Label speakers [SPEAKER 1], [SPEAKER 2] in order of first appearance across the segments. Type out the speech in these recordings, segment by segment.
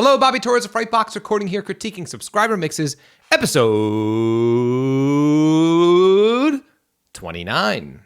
[SPEAKER 1] Hello, Bobby Torres of Frightbox recording here, critiquing subscriber mixes, episode 29.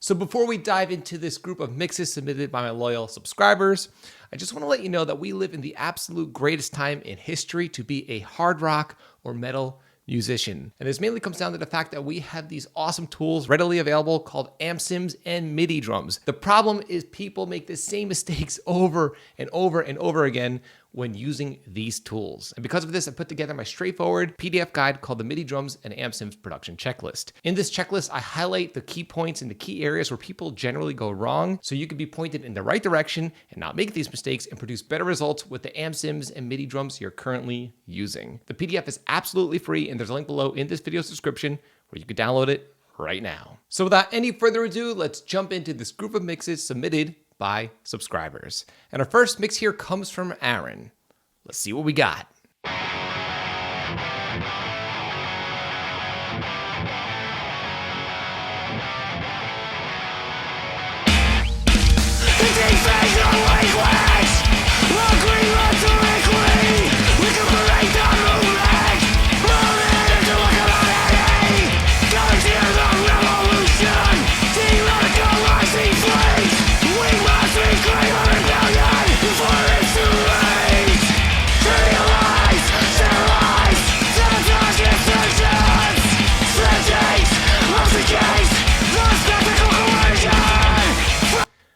[SPEAKER 1] So before we dive into this group of mixes submitted by my loyal subscribers, I just want to let you know that we live in the absolute greatest time in history to be a hard rock or metal musician. And this mainly comes down to the fact that we have these awesome tools readily available called amp sims and MIDI drums. The problem is people make the same mistakes over and over and over again when using these tools. And because of this, I put together my straightforward PDF guide called the MIDI Drums and Amp Sims Production Checklist. In this checklist, I highlight the key points and the key areas where people generally go wrong so you can be pointed in the right direction and not make these mistakes and produce better results with the amp sims and MIDI drums you're currently using. The PDF is absolutely free and there's a link below in this video's description where you can download it right now. So without any further ado, let's jump into this group of mixes submitted by subscribers. And our first mix here comes from Aaron. Let's see what we got.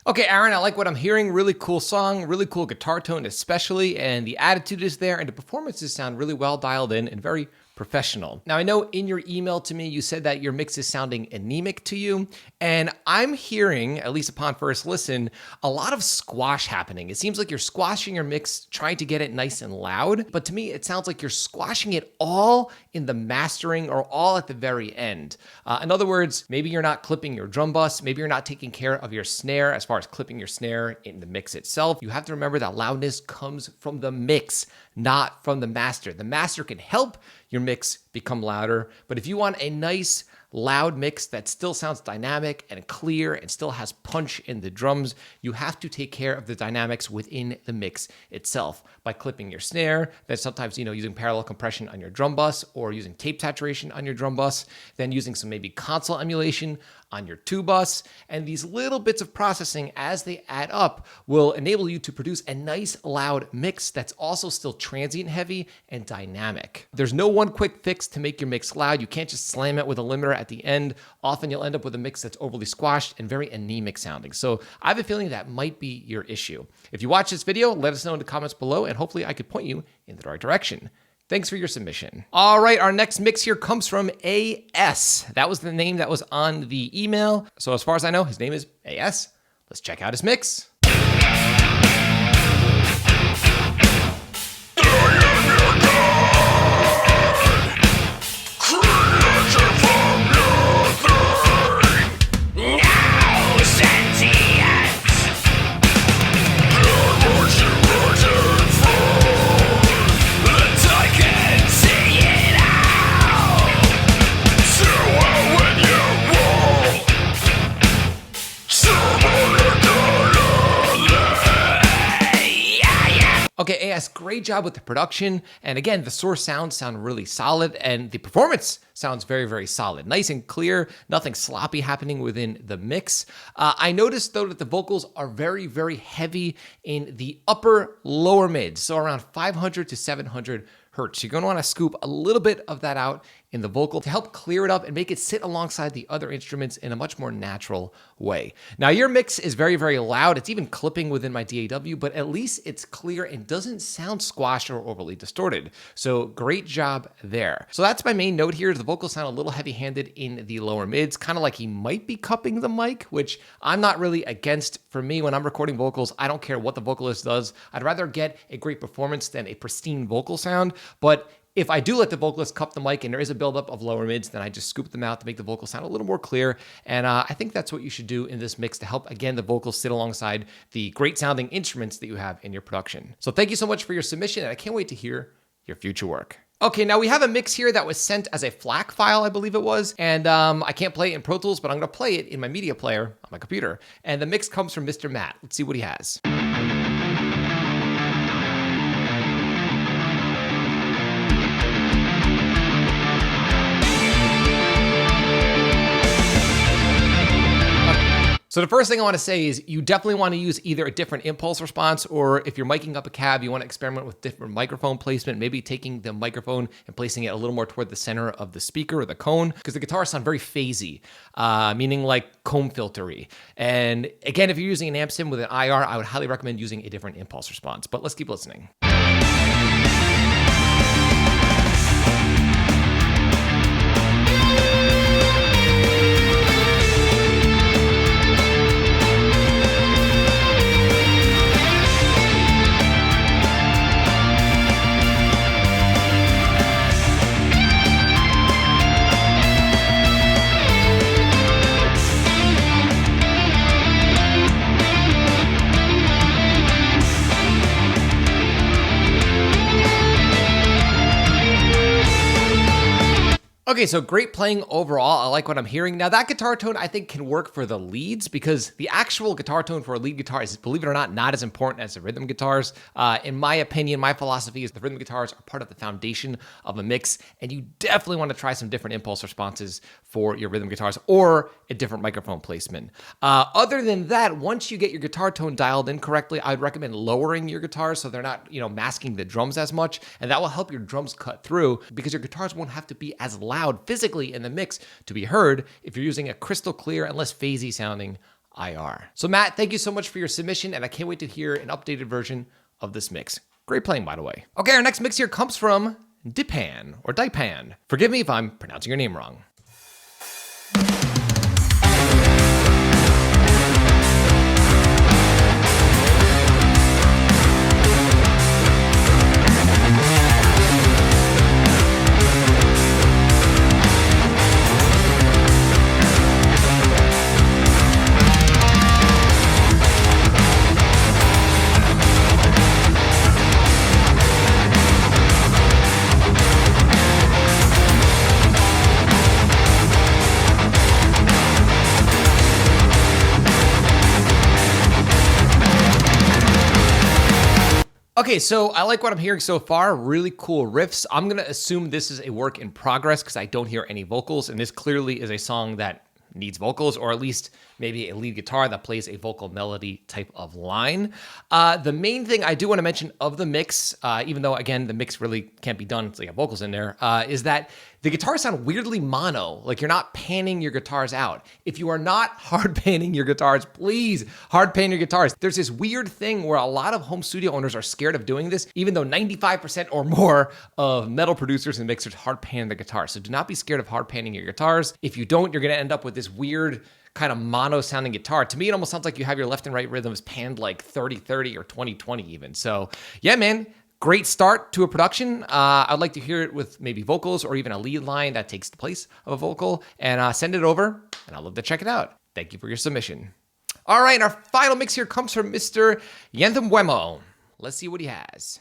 [SPEAKER 1] Okay, Aaron, I like what I'm hearing. Really cool song, really cool guitar tone especially, and the attitude is there, and the performances sound really well dialed in and very professional. Now, I know in your email to me, you said that your mix is sounding anemic to you, and I'm hearing, at least upon first listen, a lot of squash happening. It seems like you're squashing your mix, trying to get it nice and loud, but to me, it sounds like you're squashing it all in the mastering or all at the very end. In other words, maybe you're not clipping your drum bus, maybe you're not taking care of your snare as far as clipping your snare in the mix itself. You have to remember that loudness comes from the mix, not from the master. The master can help your mix become louder, but if you want a nice loud mix that still sounds dynamic and clear and still has punch in the drums, you have to take care of the dynamics within the mix itself by clipping your snare, then sometimes, using parallel compression on your drum bus or using tape saturation on your drum bus, then using some maybe console emulation on your tube bus. And these little bits of processing, as they add up, will enable you to produce a nice loud mix that's also still transient heavy and dynamic. There's no one quick fix to make your mix loud. You can't just slam it with a limiter at the end. Often you'll end up with a mix that's overly squashed and very anemic sounding. So I have a feeling that might be your issue. If you watch this video, let us know in the comments below, and hopefully I could point you in the right direction. Thanks for your submission. All right, our next mix here comes from AS. That was the name that was on the email. So as far as I know, his name is AS. Let's check out his mix. Okay, AS, great job with the production. And again, the source sounds sound really solid and the performance sounds very, very solid. Nice and clear, nothing sloppy happening within the mix. I noticed though that the vocals are very, very heavy in the upper lower mids, so around 500 to 700 hertz. You're going to want to scoop a little bit of that out in the vocal to help clear it up and make it sit alongside the other instruments in a much more natural way. Now, your mix is very, very loud. It's even clipping within my DAW, but at least it's clear and doesn't sound squashed or overly distorted. So great job there. So that's my main note here. The vocals sound a little heavy-handed in the lower mids, kind of like he might be cupping the mic, which I'm not really against. For me, when I'm recording vocals, I don't care what the vocalist does. I'd rather get a great performance than a pristine vocal sound. But if I do let the vocalist cup the mic and there is a buildup of lower mids, then I just scoop them out to make the vocal sound a little more clear. And I think that's what you should do in this mix to help, again, the vocals sit alongside the great sounding instruments that you have in your production. So thank you so much for your submission, and I can't wait to hear your future work. Okay, now we have a mix here that was sent as a FLAC file, I believe it was, and I can't play it in Pro Tools, but I'm gonna play it in my media player on my computer. And the mix comes from Mr. Matt. Let's see what he has. So the first thing I want to say is you definitely want to use either a different impulse response, or if you're miking up a cab, you want to experiment with different microphone placement, maybe taking the microphone and placing it a little more toward the center of the speaker or the cone, because the guitars sound very phasey, meaning like comb filtery. And again, if you're using an amp sim with an IR, I would highly recommend using a different impulse response, but let's keep listening. Okay, so great playing overall. I like what I'm hearing. Now that guitar tone I think can work for the leads, because the actual guitar tone for a lead guitar is, believe it or not as important as the rhythm guitars. In my opinion, my philosophy is the rhythm guitars are part of the foundation of a mix, and you definitely want to try some different impulse responses for your rhythm guitars or a different microphone placement. Other than that, once you get your guitar tone dialed in correctly, I'd recommend lowering your guitars so they're not, masking the drums as much, and that will help your drums cut through because your guitars won't have to be as loud physically in the mix to be heard if you're using a crystal clear and less phasey sounding IR. So Matt, thank you so much for your submission, and I can't wait to hear an updated version of this mix. Great playing, by the way. Okay, our next mix here comes from Daipan, or Daipan. Forgive me if I'm pronouncing your name wrong. Okay, so I like what I'm hearing so far. Really cool riffs. I'm gonna assume this is a work in progress because I don't hear any vocals, and this clearly is a song that needs vocals, or at least maybe a lead guitar that plays a vocal melody type of line. The main thing I do want to mention of the mix, even though again the mix really can't be done until you have vocals in there, is that the guitars sound weirdly mono, like you're not panning your guitars out. If you are not hard panning your guitars, please hard pan your guitars. There's this weird thing where a lot of home studio owners are scared of doing this, even though 95% or more of metal producers and mixers hard pan their guitars. So do not be scared of hard panning your guitars. If you don't, you're gonna end up with this weird kind of mono sounding guitar. To me, it almost sounds like you have your left and right rhythms panned like 30-30 or 20-20 even. So yeah, man, great start to a production. I'd like to hear it with maybe vocals or even a lead line that takes the place of a vocal, and send it over, and I'd love to check it out. Thank you for your submission. All right, our final mix here comes from Mr. Yandon. Let's see what he has.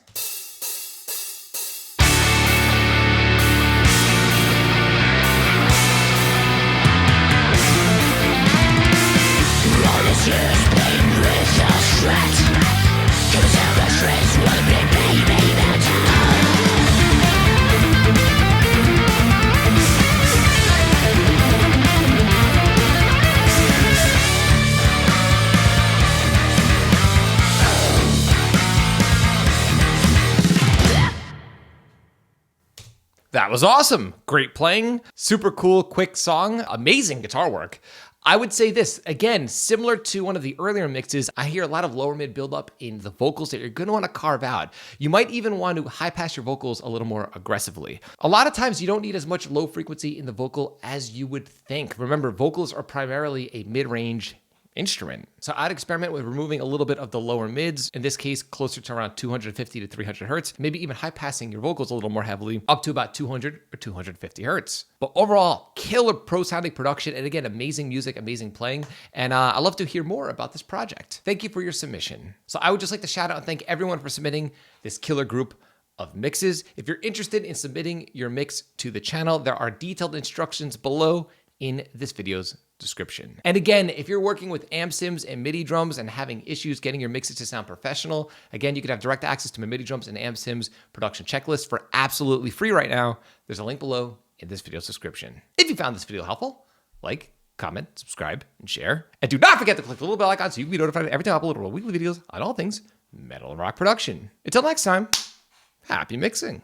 [SPEAKER 1] That was awesome. Great playing, super cool, quick song, amazing guitar work. I would say this, again, similar to one of the earlier mixes, I hear a lot of lower mid buildup in the vocals that you're gonna wanna carve out. You might even want to high pass your vocals a little more aggressively. A lot of times you don't need as much low frequency in the vocal as you would think. Remember, vocals are primarily a mid-range instrument. So I'd experiment with removing a little bit of the lower mids, in this case, closer to around 250 to 300 hertz, maybe even high passing your vocals a little more heavily up to about 200 or 250 hertz. But overall, killer pro sounding production. And again, amazing music, amazing playing. And I'd love to hear more about this project. Thank you for your submission. So I would just like to shout out and thank everyone for submitting this killer group of mixes. If you're interested in submitting your mix to the channel, there are detailed instructions below in this video's description. And again, if you're working with amp sims and MIDI drums and having issues getting your mixes to sound professional, again, you can have direct access to my MIDI drums and amp sims production checklist for absolutely free right now. There's a link below in this video's description. If you found this video helpful, like, comment, subscribe, and share. And do not forget to click the little bell icon so you can be notified every time I upload weekly videos on all things metal and rock production. Until next time, happy mixing.